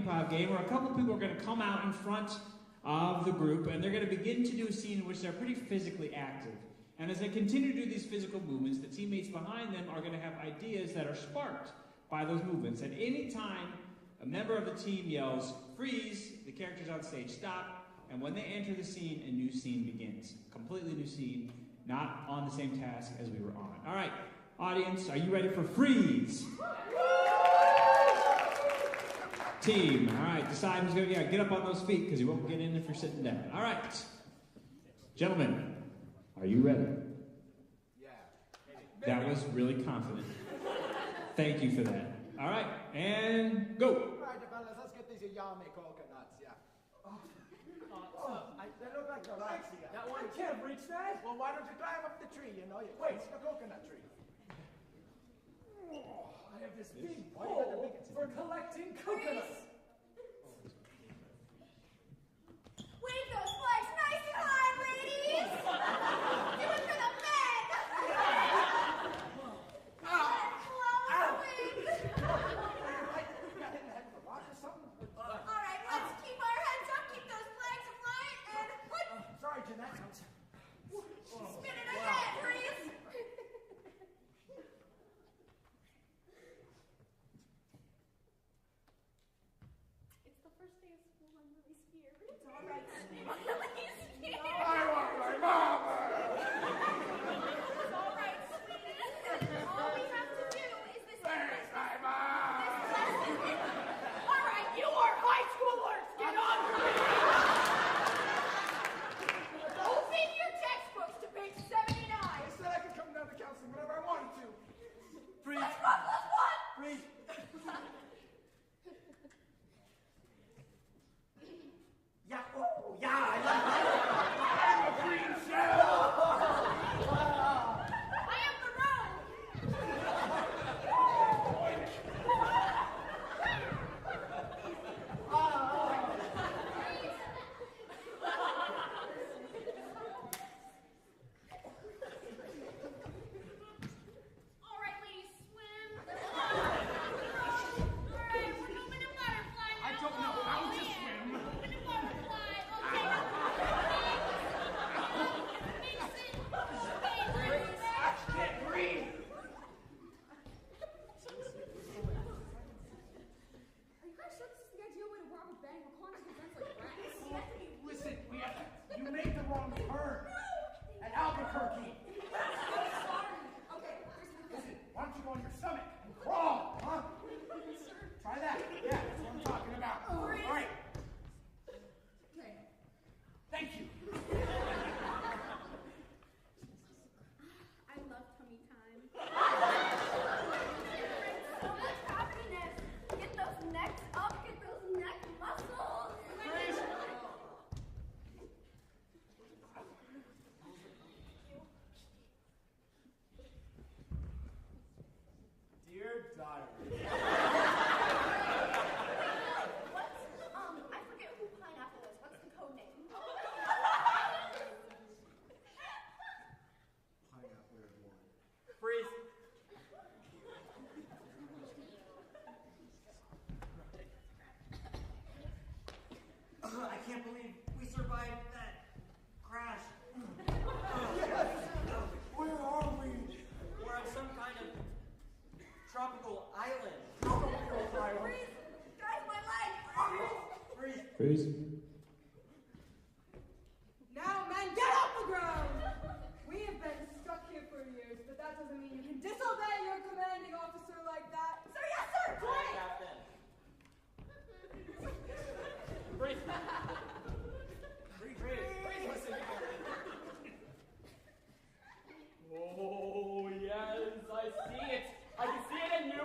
improv game where a couple of people are going to come out in front of the group, and they're going to begin to do a scene in which they're pretty physically active. And as they continue to do these physical movements, the teammates behind them are going to have ideas that are sparked by those movements. And any time a member of the team yells, freeze, the characters on stage stop, and when they enter the scene, a new scene begins. Completely new scene, not on the same task as we were on. All right, audience, are you ready for freeze? Team, all right, decide who's going to get up on those feet because you won't get in if you're sitting down. All right, gentlemen, are you ready? Yeah. That was really confident. Thank you for that. All right, and go. All right, fellas, let's get these yummy coconuts, yeah. They look like they're rocks here. That one can't reach that. Well, why don't you climb up the tree, you know? Wait. It's the coconut tree. I have this big bowl for collecting coconuts. Wave those flags nice and high, ladies! Do it for the men! Close wings! All right, let's keep our heads up, keep those flags flying, and put... Sorry, Jeanette. Spin it ahead, please! It's the first day of school, I'm really scared. It's all right, I'm really scared. I want my mama! It's all right, sweetie. All we have to do is this... Where's my mom? All right, you are high schoolers. Get on with it. Open your textbooks to page 79. I said I could come down to counseling whenever I wanted to. Freeze. That's 1 plus 1. Freeze. Yeah, oh, yeah, I love it. I'm a green shell. I am the road. All right, ladies, swim. All right, we're moving to butterfly now. I don't know how to Oh, yeah. swim. Moving to butterfly. Okay. Mix it. I can't breathe. Are you guys sure this is the ideal way to rob a bank? We're calling these events like rats. Listen, you made the wrong turn at Albuquerque. Okay, Listen, why don't you go on your stomach and crawl, huh? Try that. Yeah, that's what I'm talking about. All right. Okay. Thank you. I love tummy time. So much happiness. Get those necks up, get those neck muscles. Dear diary. I forget who Pineapple is. What's the code name? Pineapple is one. Freeze. I can't believe we survived that crash. Where are we? We're on some kind of tropical island. Freeze! Guys, my leg! Freeze. Freeze. Now, men, get off the ground! We have been stuck here for years, but that doesn't mean you can disobey your commanding officer like that. Sir, yes, sir! Quiet! Captain. Freeze. Freeze. Listen. Oh, yes, I see it. I can see it in you.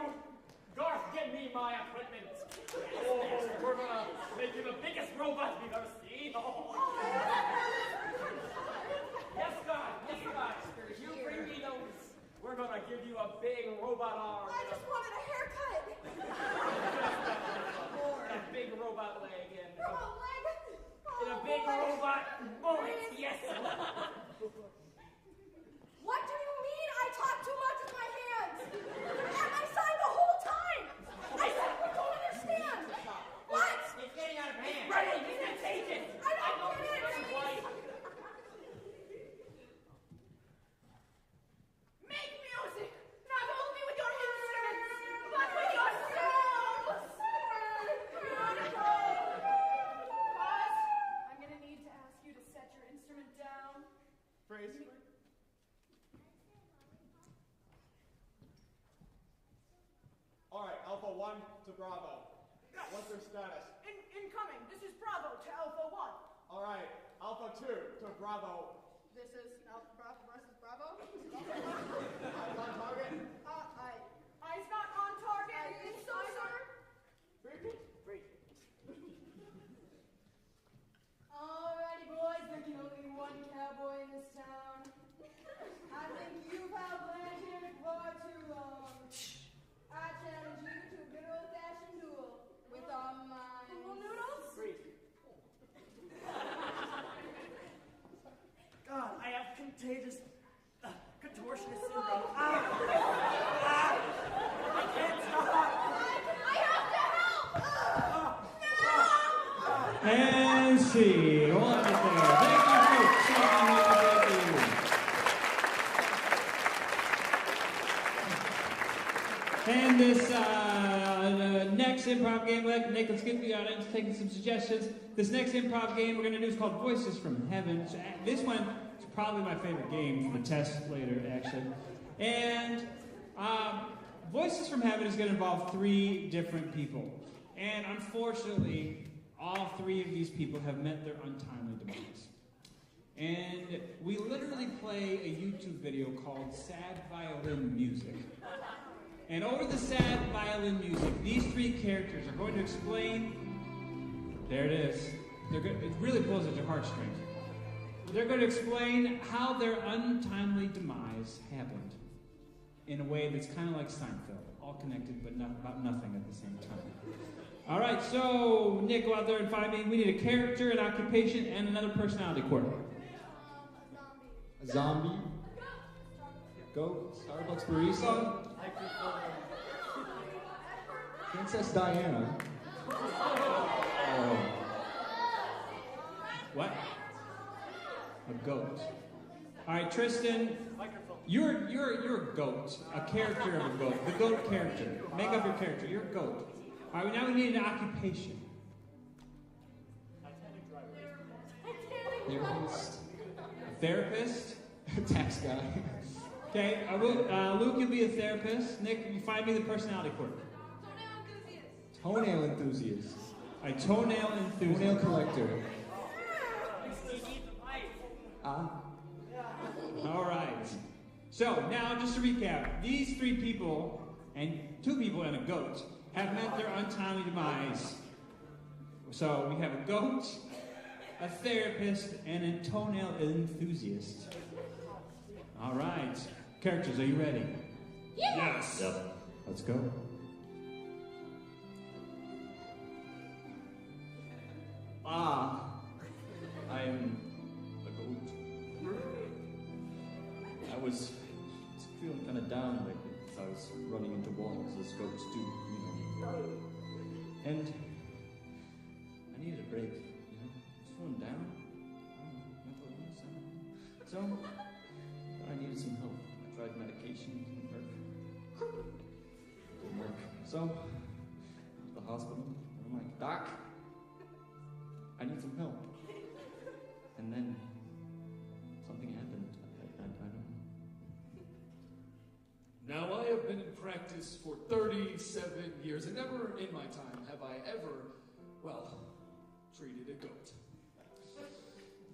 Garth, get me my equipment. Oh, we're gonna make you the biggest robot we've ever seen. Oh. Yes, God. Yes, God. You bring me those. We're gonna give you a big robot arm. I just wanted a haircut! And a big robot leg. And Robot leg? and a big robot bullet. Yes. What do you mean I talk too much with my hands? And I signed the whole time! I said we don't understand! What? to Bravo. What's their status? Incoming. This is Bravo to Alpha 1. All right, Alpha 2 to Bravo. This is Alpha Bravo versus Bravo. Eyes on target. Eyes not on target. So, sir. Three. Alrighty, boys, there can only be one cowboy in this town. I think you've outlanded here far too long. I challenge you to a good old-fashioned duel with our minds. Noodles? God, I have contagious contortionist syndrome. I can't stop. I have to help! And see. Hold on right there. Thank you, folks. Thank you. And this next improv game, Nick, let's get the audience taking some suggestions. This next improv game we're going to do is called Voices from Heaven. So, this one is probably my favorite game for the test later, actually. And Voices from Heaven is going to involve 3 different people. And unfortunately, all 3 of these people have met their untimely demise. And we literally play a YouTube video called Sad Violin Music. And over the sad violin music, these 3 characters are going to explain, there it is, it really pulls at your heartstrings. They're going to explain how their untimely demise happened in a way that's kind of like Seinfeld, all connected but not about nothing at the same time. All right, so Nick, go out there and find me. We need a character, an occupation, and another personality quirk. A zombie? Goat? Starbucks barista? Princess Diana? Oh. What? A goat. All right, Tristan, you're a goat, a character of a goat, the goat character. Make up your character. You're a goat. All right, now we need an occupation. Therapist? A therapist? A tax guy? Okay, Luke, you'll be a therapist. Nick, you find me the personality quirk. Toenail enthusiast? A toenail enthusiast. Toenail collector? All right. So now, just to recap, these 3 people and 2 people and a goat have met their untimely demise. So we have a goat, a therapist, and a toenail enthusiast. All right. Characters, are you ready? Yes! Yep. Let's go. I am a goat. I was feeling kind of down lately because I was running into walls as goats do, And I needed a break, Just feeling down. Mental illness, So I needed some help. I tried medication, didn't work. So, to the hospital, I'm like, Doc, I need some help. And then something happened. I don't know. Now, I have been in practice for 37 years, and never in my time have I ever, treated a goat.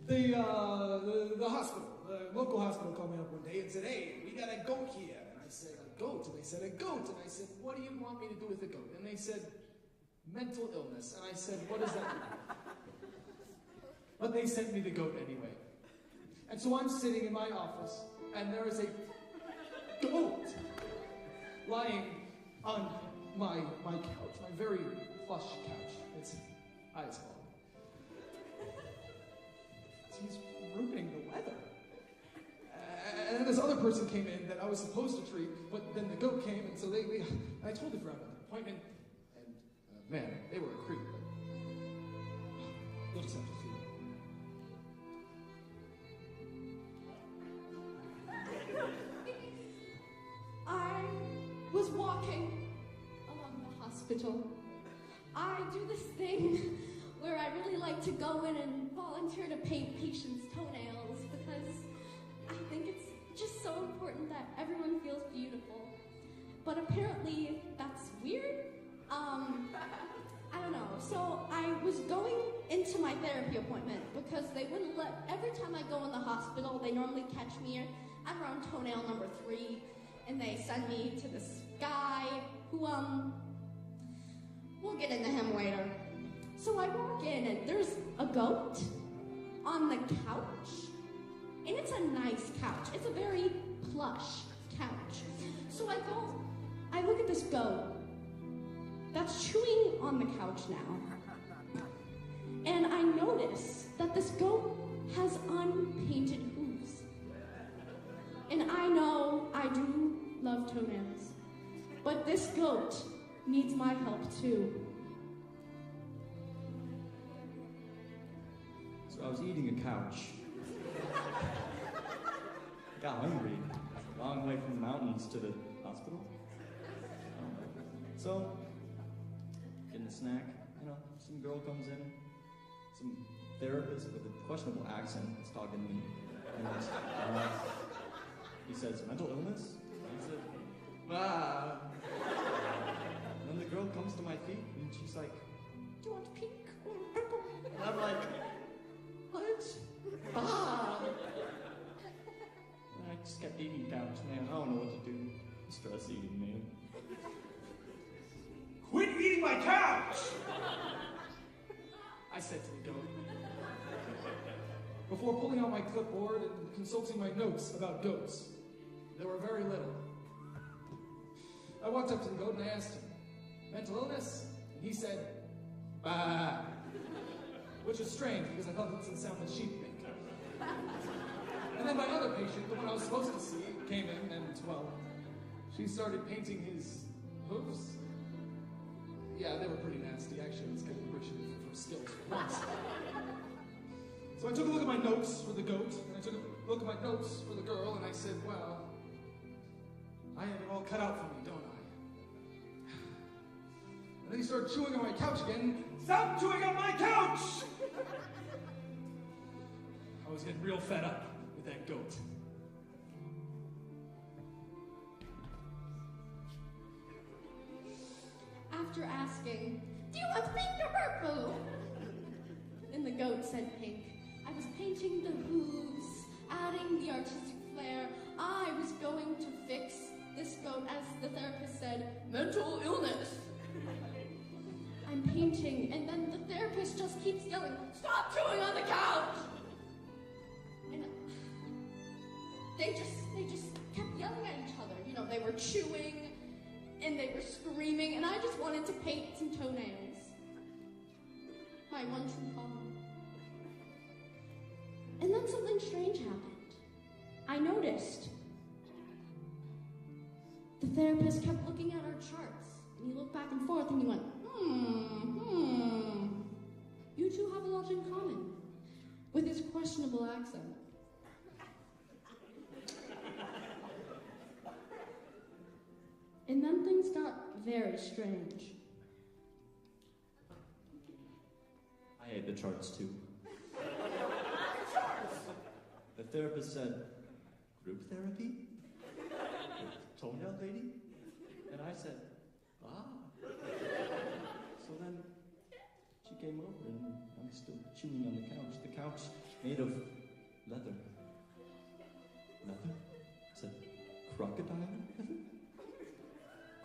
The hospital, the local hospital called me up one day and said, "Hey, we got a goat here." And I said, "A goat?" And they said, "A goat." And I said, "What do you want me to do with a goat?" And they said, "Mental illness." And I said, "What does that mean?" But they sent me the goat anyway. And so I'm sitting in my office, and there is a goat lying on my couch, my very plush couch. Its eyes fall. He's ruining the weather. And then this other person came in that I was supposed to treat, but then the goat came, and so I told the friend about the appointment, and man, they were a creep. But you'll just have to see. I was walking along the hospital. I do this thing where I really like to go in and volunteer to paint patients' toenails because I think it's just so important that everyone feels beautiful. But apparently that's weird I don't know. So I was going into my therapy appointment because they wouldn't let, every time I go in the hospital, they normally catch me at around toenail number 3, and they send me to this guy who, we'll get into him later. So I walk in and there's a goat on the couch, and it's a nice couch. It's a very plush couch. So I look at this goat that's chewing on the couch now. And I notice that this goat has unpainted hooves. And I know I do love toenails, but this goat needs my help too. So I was eating a couch. I got hungry. Long way from the mountains to the hospital. So, getting a snack, some girl comes in, some therapist with a questionable accent is talking to me. And he says, mental illness? And I said, ah. And then the girl comes to my feet and she's like, do you want pink or purple? And I'm like, what? Ah. And I just kept eating couch, man. I don't know what to do. Stress eating, man. Quit eating my couch! I said to the goat. Before pulling out my clipboard and consulting my notes about goats, there were very little. I walked up to the goat and I asked him, mental illness? And he said, bah. Which is strange because I thought that doesn't sound like sheep make. And then my other patient, the one I was supposed to see, came in and, well, she started painting his hooves. Yeah, they were pretty nasty. Actually, I was kind of appreciative for skills for once. So I took a look at my notes for the goat, and I took a look at my notes for the girl, and I said, well, I have it all cut out for me, don't I? And then he started chewing on my couch again. Stop chewing on my couch! I was getting real fed up with that goat. After asking, do you want pink or purple? And the goat said pink. I was painting the hooves, adding the artistic flair. I was going to fix this goat, as the therapist said, mental illness. I'm painting, and then the therapist just keeps yelling, stop chewing on the couch! And they just kept yelling at each other. You know, they were chewing, and they were screaming, and I just wanted to paint some toenails. My one true hobby. And then something strange happened. I noticed. The therapist kept looking at our charts, and he looked back and forth, and he went, you two have a lot in common, with his questionable accent. And then things got very strange. I hate the charts too. The therapist said, group therapy? With toenail lady? And I said, ah. So then she came over and I'm still chewing on the couch. The couch made of leather. Leather? I said, crocodile leather?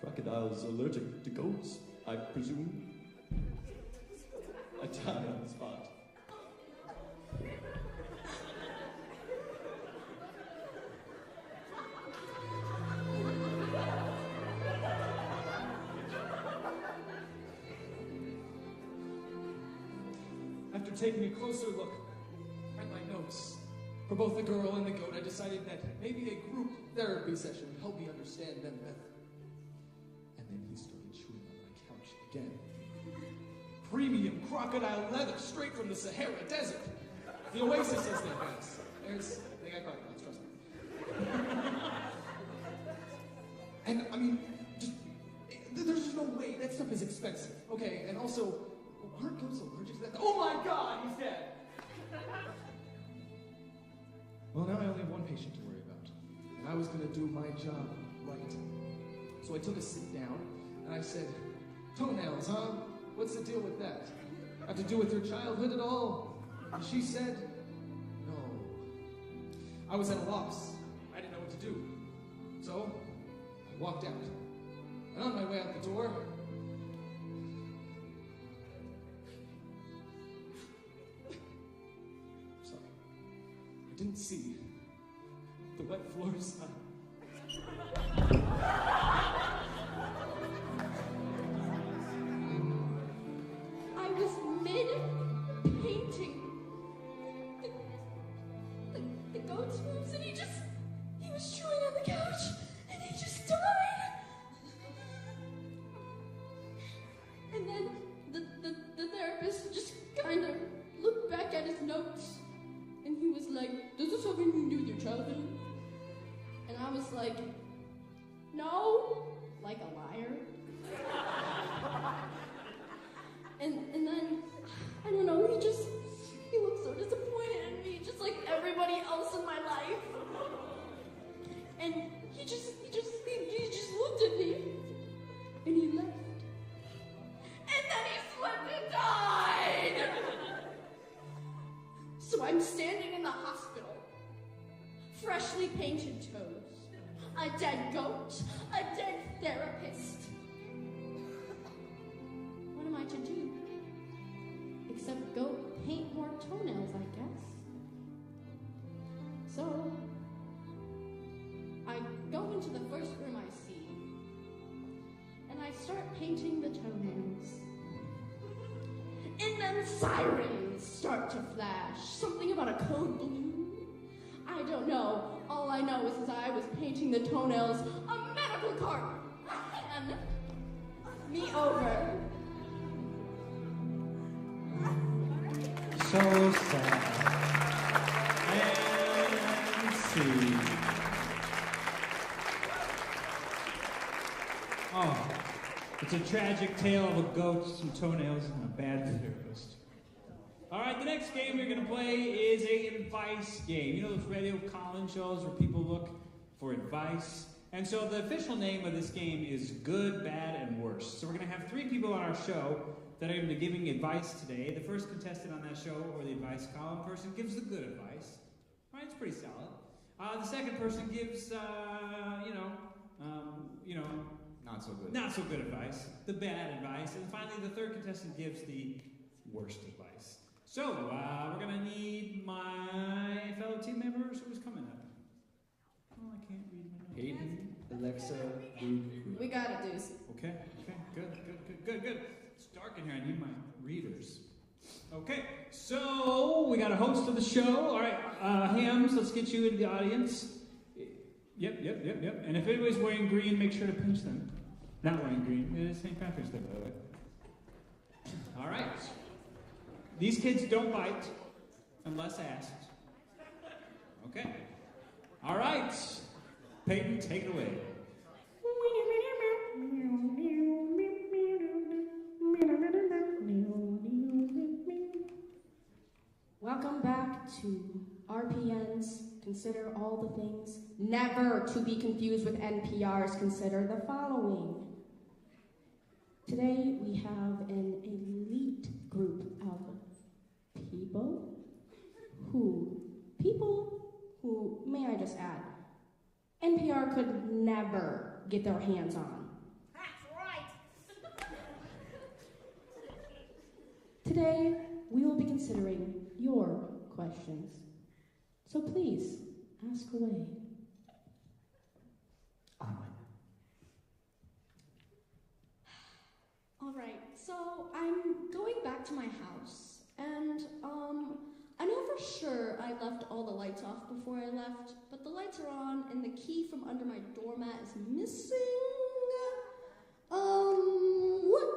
Crocodile's allergic to goats, I presume. I died on the spot. After taking a closer look at my notes for both the girl and the goat, I decided that maybe a group therapy session would help me understand them better. And then he started chewing on my couch again. Premium crocodile leather straight from the Sahara Desert. The oasis as they pass. They got crocodiles, trust me. And I mean, there's just no way. That stuff is expensive. Okay, and also, aren't goats allergic to that? Oh my God, he's dead. Well, now I only have one patient to worry about. And I was going to do my job right. So I took a sit down, and I said, Toenails, huh? What's the deal with that? Have to do with your childhood at all? And she said, no. I was at a loss. I didn't know what to do. So, I walked out. And on my way out the door, sorry, I didn't see the wet floor sign. I was mid-painting the goat's moves, and he was chewing on the couch, and he just died. And then the therapist just kind of looked back at his notes, and he was like, does this have anything to do with your childhood? And I was like, no, like a liar. And then, I don't know, he looked so disappointed in me, just like everybody else in my life. And he just looked at me, and he left. And then he slipped and died! So I'm standing in the hospital, freshly painted toes, a dead goat, a dead therapist. What am I to do? Except go paint more toenails, I guess. So, I go into the first room I see, and I start painting the toenails. And then sirens start to flash. Something about a code blue. I don't know. All I know is as I was painting the toenails, a medical cart ran me over. So sad. And see. Oh, it's a tragic tale of a goat, some toenails, and a bad therapist. All right, the next game we're going to play is a advice game. You know those radio call-in shows where people look for advice? And so the official name of this game is Good, Bad, and Worst. So we're going to have 3 people on our show that are going to be giving advice today. The first contestant on that show, or the advice column person, gives the good advice. All right, it's pretty solid. The second person gives, not so good advice, the bad advice, and finally the third contestant gives the worst advice. So, we're going to need my fellow team members. Who's coming up? Oh, I can't read my notes. Hayden, Alexa, Luke. We got it, Deuce. Okay, good. It's dark in here. I need my readers. Okay, so we got a host of the show. All right, Hams, let's get you in the audience. Yep. And if anybody's wearing green, make sure to pinch them. Not wearing green. It is St. Patrick's Day, by the way. All right. These kids don't bite unless asked. Okay. All right. Peyton, take it away. Welcome back to RPN's Consider All the Things, never to be confused with NPR's Consider the Following. Today we have an elite group of people who, may I just add, NPR could never get their hands on. That's right. Today, we will be considering your questions. So please, ask away. All right, so I'm going back to my house, and I know for sure I left all the lights off before I left, but the lights are on, and the key from under my doormat is missing. What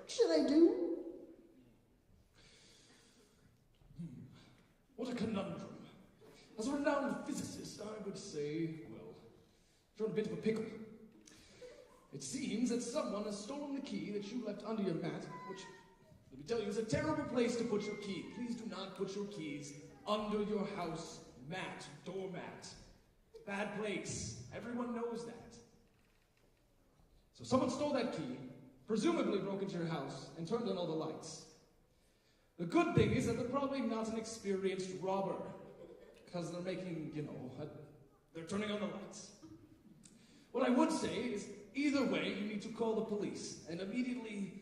should I do? What a conundrum. As a renowned physicist, I would say, well, you're in a bit of a pickle. It seems that someone has stolen the key that you left under your mat, which, let me tell you, is a terrible place to put your key. Please do not put your keys under your house mat, doormat. Bad place. Everyone knows that. So someone stole that key, presumably broke into your house and turned on all the lights. The good thing is that they're probably not an experienced robber, because they're making, they're turning on the lights. What I would say is, either way, you need to call the police and immediately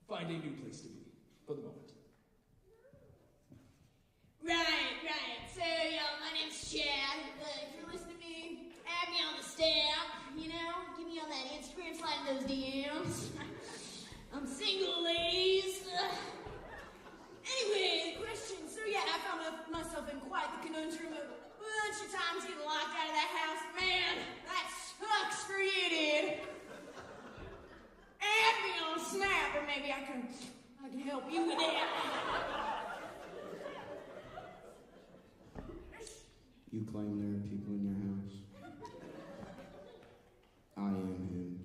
find a new place to be for the moment. Right. So, my name's Chad. If you're listening to me, add me on the staff, give me on that Instagram, slide in those DMs. I'm single, ladies. Anyway, the question. So, I found myself in quite the conundrum of a bunch of times getting locked out of that house. Man, that sucks for you, dude. Add me on Snap, or maybe I can help you with that. You claim there are people in your house. I am him.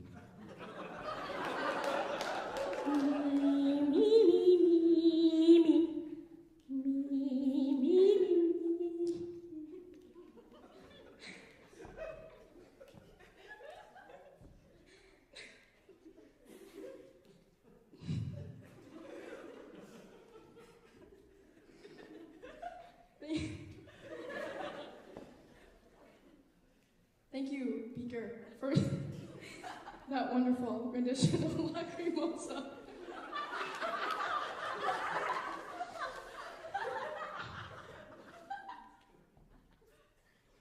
Thank you, Beaker, for that wonderful rendition of Lacrimosa.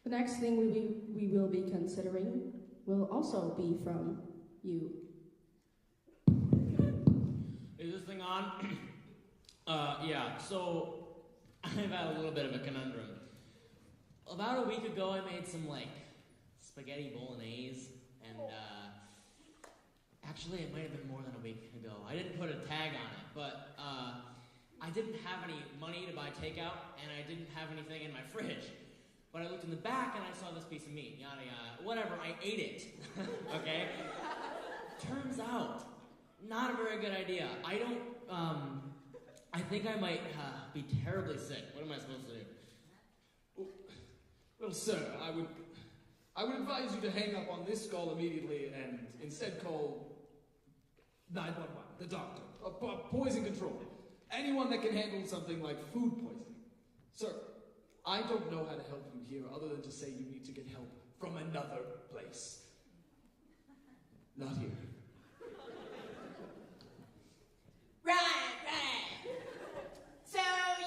The next thing we will be considering will also be from you. Is this thing on? Yeah, so I've had a little bit of a conundrum. About a week ago, I made some, spaghetti bolognese, and, actually, it might have been more than a week ago. I didn't put a tag on it, but, I didn't have any money to buy takeout, and I didn't have anything in my fridge. But I looked in the back, and I saw this piece of meat, yada yada. Whatever, I ate it, okay? Turns out, not a very good idea. I think I might be terribly sick. What am I supposed to do? Well, sir, I would advise you to hang up on this call immediately and instead call 911, the doctor, poison control, anyone that can handle something like food poisoning. Sir, I don't know how to help you here other than to say you need to get help from another place. Not here. Right. So,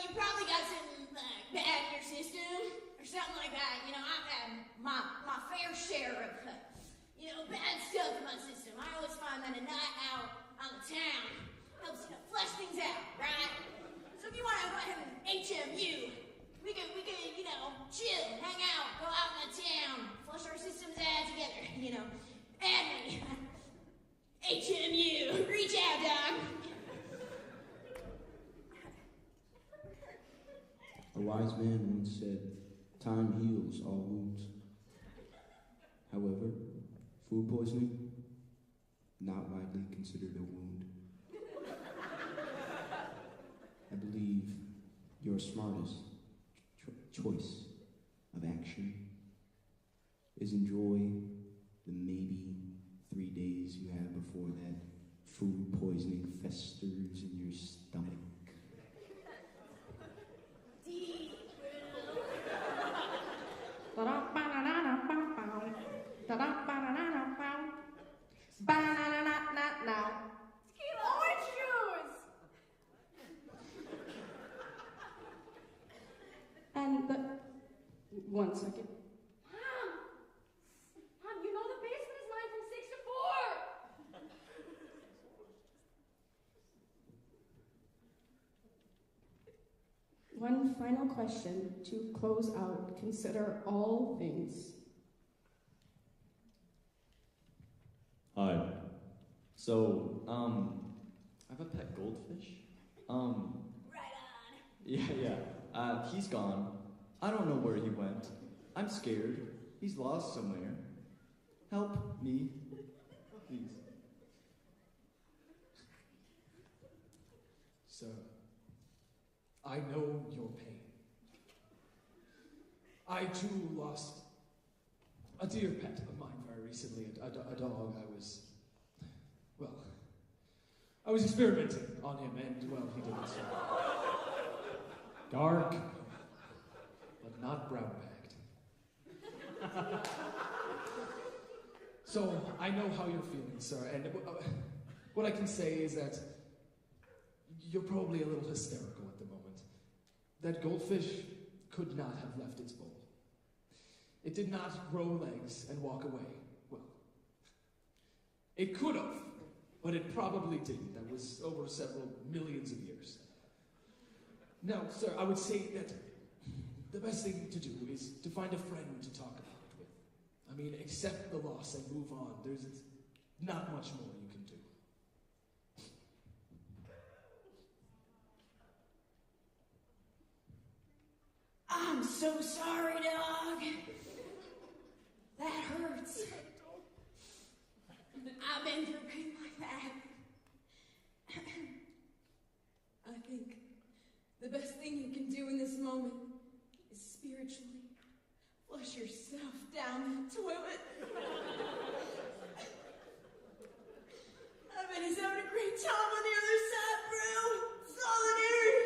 you probably got something bad in your system, or something like that. I've had my fair share of, bad stuff in my system. I always find that a night out on the town helps, flush things out, right? So if you want to go ahead and HMU, we could, chill, hang out, go out in the town, flush our systems out together, add me. HMU, reach out, dog. A wise man once said, "Time heals all wounds." However, food poisoning, not widely considered a wound. I believe your smartest choice of action is enjoy the maybe 3 days you have before that food poisoning festers in your stomach. Orange juice! And one second. Mom, you know the basement is mine from 6 to 4. One final question to close out. Consider all things. Hi. So, I have a pet goldfish. Right on. Yeah. He's gone. I don't know where he went. I'm scared. He's lost somewhere. Help me, please. Sir, I know your pain. I too lost a dear pet of mine very recently, a dog I was, well, I was experimenting on him, and, well, he didn't. Dark, but not brown-bagged. So, I know how you're feeling, sir, and what I can say is that you're probably a little hysterical at the moment. That goldfish could not have left its bowl. It did not grow legs and walk away. Well, it could have, but it probably didn't. That was over several millions of years. Now, sir, I would say that the best thing to do is to find a friend to talk about it with. I mean, accept the loss and move on. There's not much more you can do. I'm so sorry, dog. That hurts. I've been through pain like that. I think the best thing you can do in this moment is spiritually flush yourself down that toilet. I bet he's having a great time on the other side, bro. Solidarity.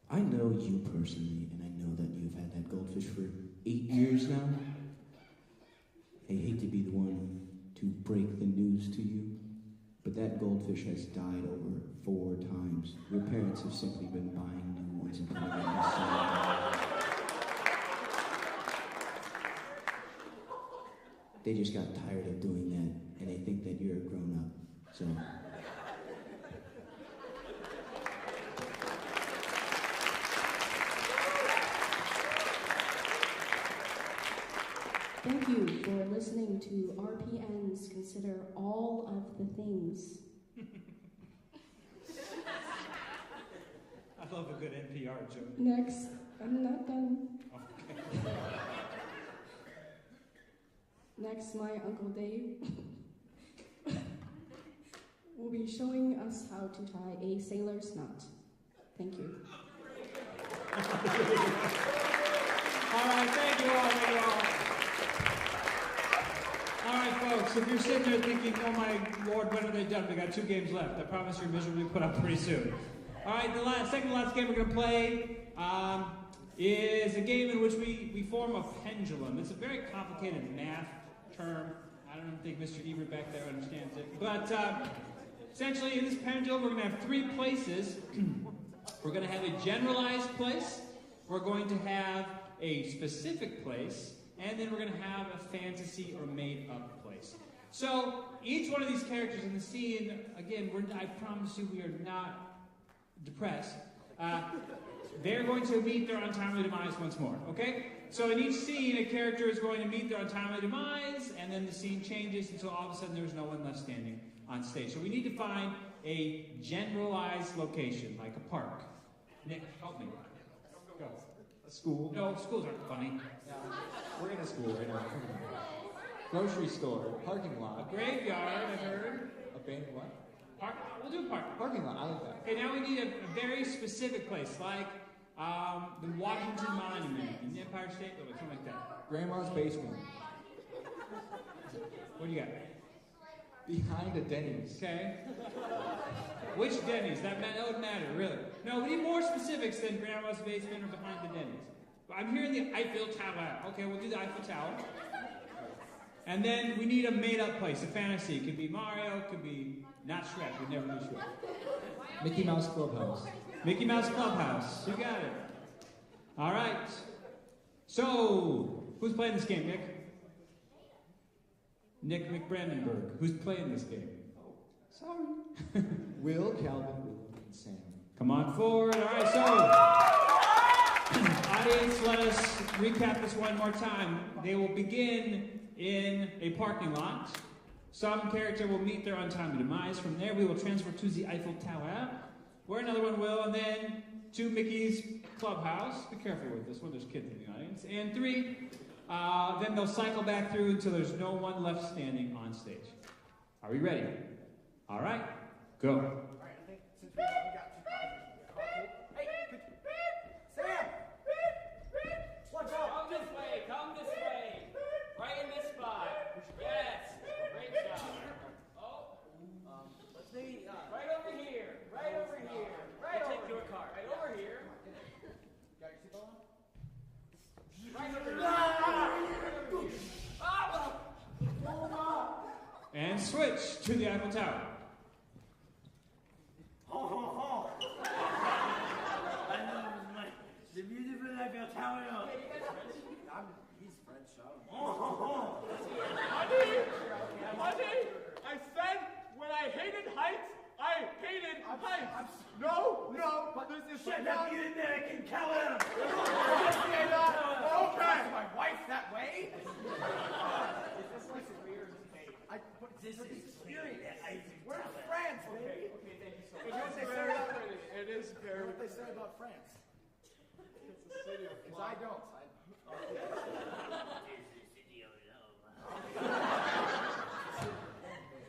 I know you personally, and I know that you've had that goldfish for 8 years now. I hate to be the one to break the news to you, but that goldfish has died over 4 times. Your parents have simply been buying new ones and putting them in the sand. They just got tired of doing that, and they think that you're a grown-up. So... Thank you for listening to RPN's Consider All of the Things. I love a good NPR joke. Next, I'm not done. Okay. Next, my Uncle Dave will be showing us how to tie a sailor's knot. Thank you. All right, thank you all, thank you all. All right, folks, if you're sitting there thinking, oh my Lord, when are they done? We got 2 games left. I promise you're miserably put up pretty soon. All right, the second to last game we're going to play is a game in which we form a pendulum. It's a very complicated math term. I don't think Mr. Ebert back there understands it. But essentially, in this pendulum, we're going to have 3 places. We're going to have a generalized place. We're going to have a specific place. And then we're going to have a fantasy or made-up place. So each one of these characters in the scene, again, I promise you we are not depressed. They're going to meet their untimely demise once more, okay? So in each scene, a character is going to meet their untimely demise, and then the scene changes until all of a sudden there's no one left standing on stage. So we need to find a generalized location, like a park. Nick, help me. Go. A school. No, schools aren't funny. We're in a school right now. Grocery store. Parking lot. A graveyard, I've heard. Abandoned what? We'll do a park. Parking lot. I like that. Okay, now we need a very specific place, like the Washington Monument in the Empire State Building, something like that. Grandma's basement. What do you got? Behind a Denny's. Okay. Which Denny's? That would matter, really. No, we need more specifics than Grandma's basement or behind the Denny's. I'm hearing the Eiffel Tower. Okay, we'll do the Eiffel Tower. And then we need a made-up place, a fantasy. It could be Mario, it could be not Shrek. We never do Shrek. Mickey Mouse Clubhouse. Mickey Mouse Clubhouse. You got it. All right. So, who's playing this game, Nick? Nick McBrandenburg. Who's playing this game? Sorry. Will, Calvin, Will, and Sam. Come on forward. All right, so, audience, let us recap this one more time. They will begin in a parking lot. Some character will meet their untimely demise. From there, we will transfer to the Eiffel Tower, where another one will, and then to Mickey's Clubhouse. Be careful with this one. There's kids in the audience. And 3, then they'll cycle back through until there's no one left standing on stage. Are we ready? All right, go. All right, I think since we got 2 prizes. Hey, Sam! Watch out! Come this way, right in this spot. Yes. switch to the Eiffel Tower. Ho, ho, ho. The beautiful Eiffel Tower. He's French, so. Honey, I said when I hated heights, I hated heights. No, this is Shut up, you American coward. Okay. My wife that way? This is experience. Where's France, baby? Okay, thank you so You much. know what they say about It is You know very. what they say about France? It's a city of Because I don't.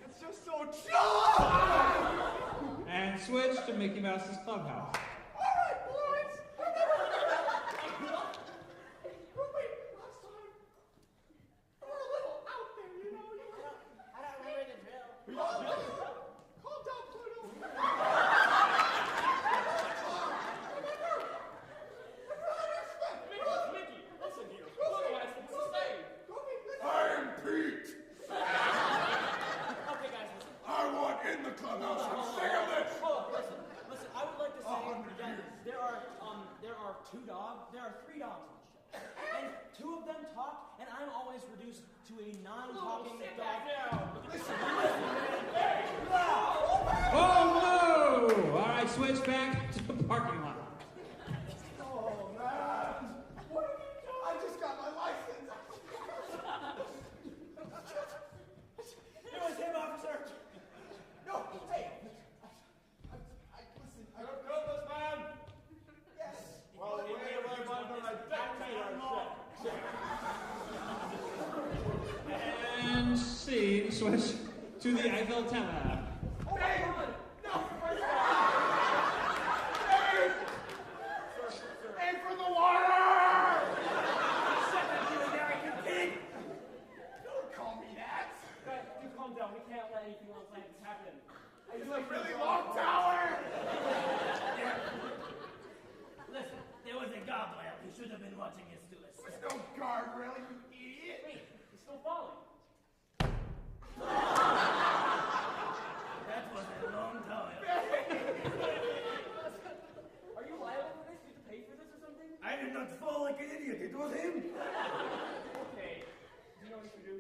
It's just so And switch to Mickey Mouse's Clubhouse. Alright, boys! Wait, last time. We're a little out there, you know? I don't remember the drill. Calm down, Pluto. Mickey, listen here. Otherwise, what's the saying? I'm Pete. Okay, guys, listen. I want in the clubhouse. I'm sick of this. Hold on, listen. I would like to say 100 that years. there are three dogs on the show, and two of them talk, and I'm always reduced to a non-talking dog. Oh no! Alright, switch back to the parking lot. Oh, man. What have you done? I just got my license. It was him, officer. No, hey. Listen, I don't know this man. yes. Well, he may have learned one from a dictator. And scene, switch to the Eiffel Tower. Hey, no. Hey, for the water! Shut up, you American pig. Don't call me that. Guys, you calm down. We can't let anything else like this happen. It's a really long tower. Listen, there was a guardrail. He should have been watching his Lewis. There's no guardrail, you idiot. Wait, he's still falling. That was a long time. Are you liable for this? Do you have to pay for this or something? I did not fall like an idiot. It was him. Okay. Do you know what you should do?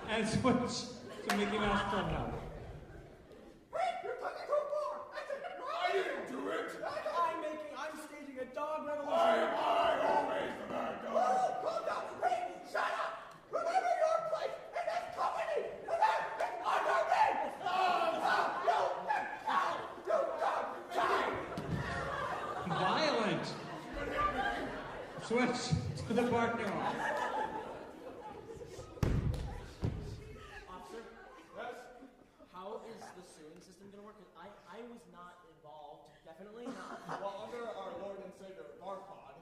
And switch to Mickey Mouse Clubhouse. Hey, you're taking too far. I didn't do it. I'm staging a dog revolution. Why am I always the bad guy? Oh, calm down. Hey, shut up. Remember your place in this company. And that is under me. You don't die. Violent. Switch to the parking lot. Officer? Yes? How is the suing system going to work? 'Cause I was not involved. Definitely not. Well, under our Lord and Savior Barpod,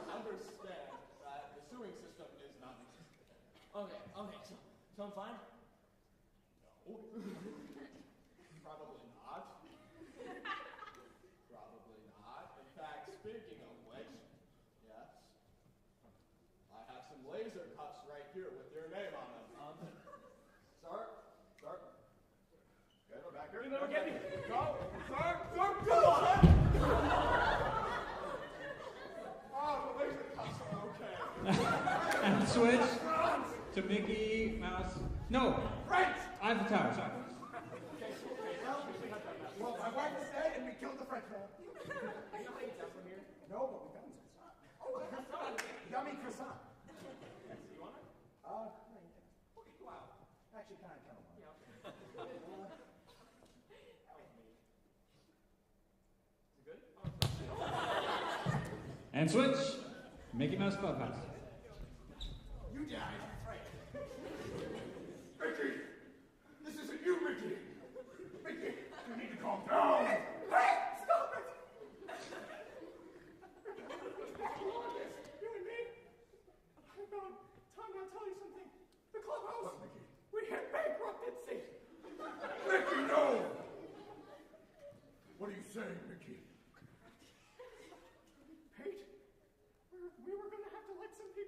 understand that the suing system is not existent. Okay, so I'm fine? No. Probably not. Probably not. In fact, speaking of which, yes, I have some laser cuffs right here with your name on them. Sir. Okay, we're back here. You never get me. Go, sir, go! Oh, the laser cuffs are okay. And switch to Mickey Mouse. No, Right. Eiffel Tower, sorry. Well, my wife is dead and we killed the French man. You know how you tell from here? No, but we found some croissant. Oh, croissant. Yummy croissant. You want it? Okay, wow. Actually, kind of want it. Yeah, okay. Is it good? And switch, Mickey Mouse Clubhouse. You died. Right. Mickey! This isn't you, Mickey! Mickey, you need to calm down! Hey! Stop it! You and me? I found time to tell you something. The clubhouse! What, Mickey? We hit bankruptcy! Mickey, no! What are you saying, Mickey? Pete, we were gonna have to let some people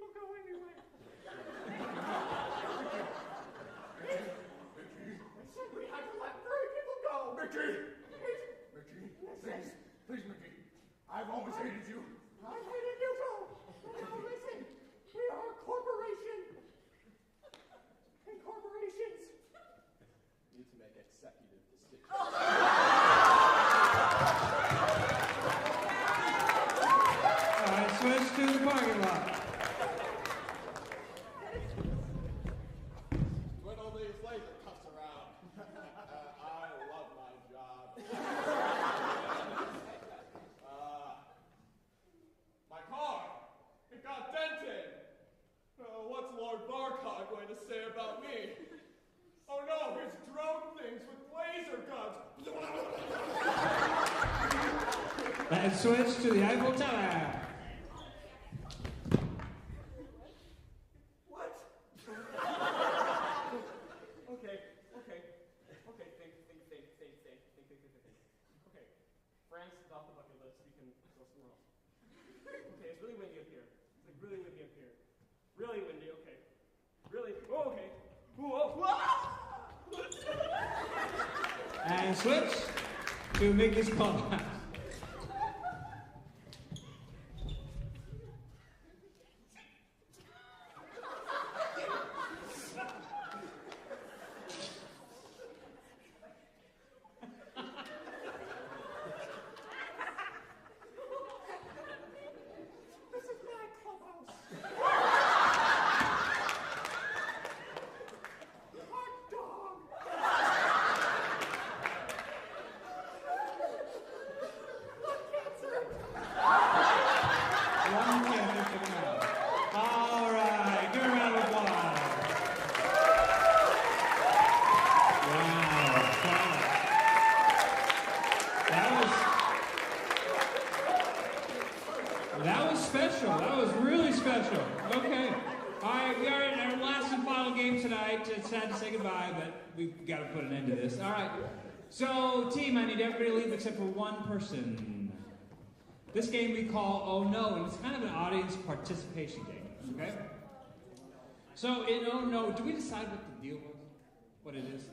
Let's switch to the Eiffel Tower. What? Okay. Think. Okay. France is off the bucket list. We can go somewhere else. Okay, it's really windy up here. It's like really windy up here. Really windy, okay. Really, oh, okay. And switch to make this clubhouse. This is my clubhouse. Hot dog. Lung cancer. One cancer for the mouth. All right, give a round of applause. Wow. That was special. That was really special. Okay. All right, we are in our last and final game tonight. It's sad to say goodbye, but we've got to put an end to this. All right. So, team, I need everybody to leave except for one person. This game we call Oh No, and it's kind of an audience participation game. Okay? So, in Oh No, do we decide what the deal was? What it is?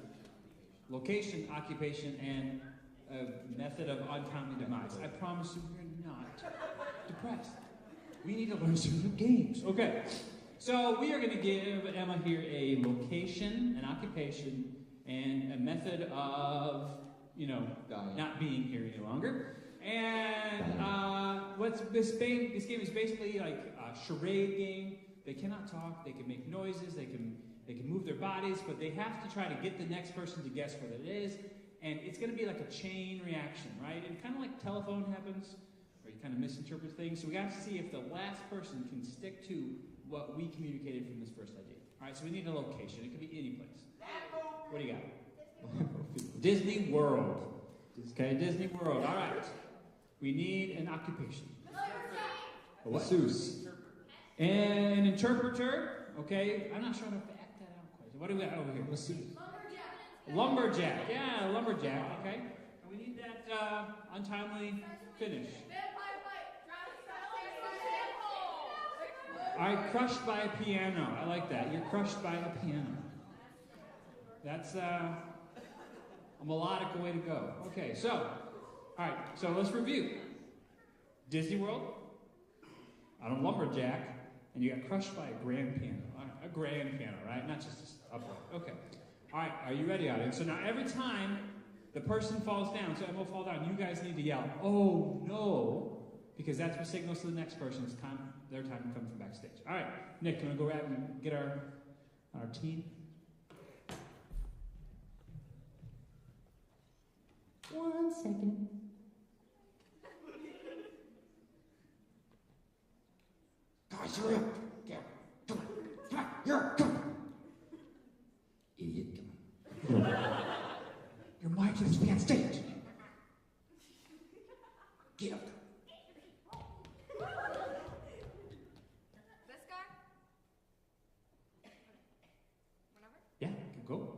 Location, occupation, and a method of untimely demise. I promise you we're not depressed. We need to learn some new games. Okay. So we are going to give Emma here a location, an occupation, and a method of, not being here any longer. And this game is basically like a charade game. They cannot talk. They can make noises. They can move their bodies, but they have to try to get the next person to guess what it is. And it's going to be like a chain reaction, right? And kind of like telephone happens, where you kind of misinterpret things. So we got to see if the last person can stick to what we communicated from this first idea. All right, so we need a location. It could be any place. What do you got? Disney World. Okay, Disney World. All right. We need an occupation. Masseuse. An interpreter. Okay, I'm not sure how to act that out quite. What do we got over here? Masseuse. Lumberjack. Yeah, lumberjack. Okay. And we need that untimely finish. All right, crushed by a piano. I like that. You're crushed by a piano. That's a melodic way to go. Okay, so, all right, so let's review. Disney World, on a lumberjack, and you got crushed by a grand piano. All right, a grand piano, right? Not just upright. Okay. All right, are you ready, audience? So now every time the person falls down, so Emma will fall down, you guys need to yell, "Oh, no," because that's what signals to the next person it's time, their time to come from backstage. All right, Nick, can we go out and get our team? 1 second. Guys, hurry up. Come on. Here, come on. Idiot, come on. Your mic has to be on stage. Get up there. This guy? Whenever? Yeah, go.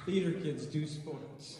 theater kids do sports.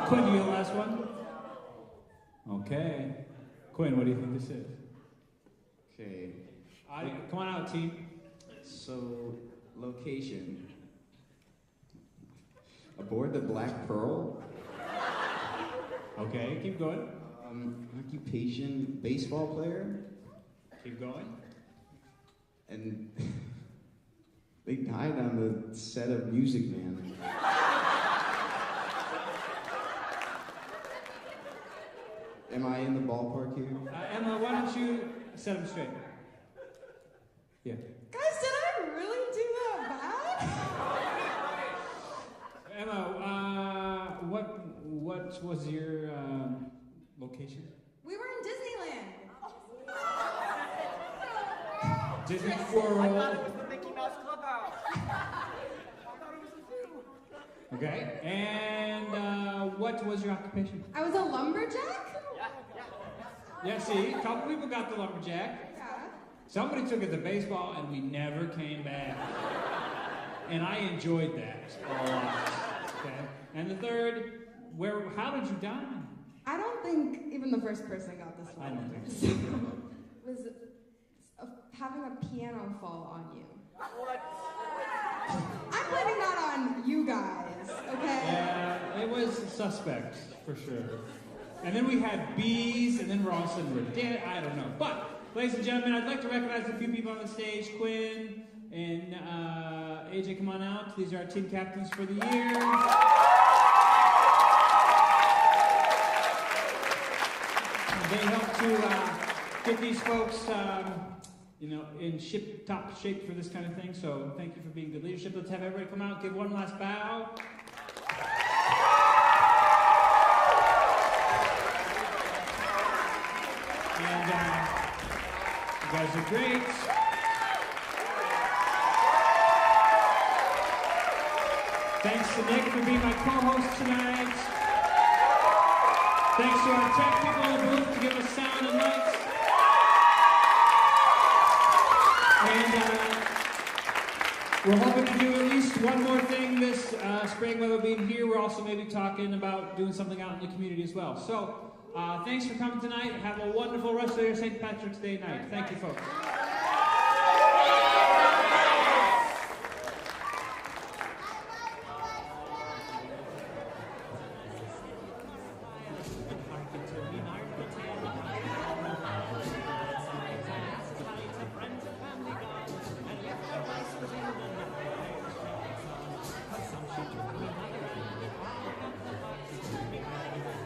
Quinn, you the last one? Okay. Quinn, what do you think this is? Okay. Come on out, team. So, location. Aboard the Black Pearl. Okay, keep going. Occupation, baseball player. Keep going. And they died on the set of Music Man. Am I in the ballpark here? Emma, why don't you set them straight? Yeah. Guys, did I really do that bad? Emma, what was your location? We were in Disneyland. Disney I thought World. it was the Mickey Mouse Clubhouse. I thought it was a zoo. Okay. And what was your occupation? I was a lumberjack? Yeah, see, a couple people got the lumberjack. Yeah. Somebody took it to baseball, and we never came back. And I enjoyed that a lot. Okay. And the third, how did you die? I don't think even the first person got this one. I don't think so. Was having a piano fall on you. What? I'm blaming that on you guys, okay? Yeah, it was suspect, for sure. And then we had bees, and then we're all of a sudden we're dead. I don't know. But, ladies and gentlemen, I'd like to recognize a few people on the stage. Quinn and AJ, come on out. These are our team captains for the year. They helped to get these folks, in top shape for this kind of thing. So thank you for being good leadership. Let's have everybody come out, give one last bow. And you guys are great. Thanks to Nick for being my co-host tonight. Thanks to our tech people in the booth to give us sound and lights. And we're hoping to do at least one more thing this spring, whether being here. We're also maybe talking about doing something out in the community as well. So thanks for coming tonight. Have a wonderful rest of your St. Patrick's Day night. Thank you, folks.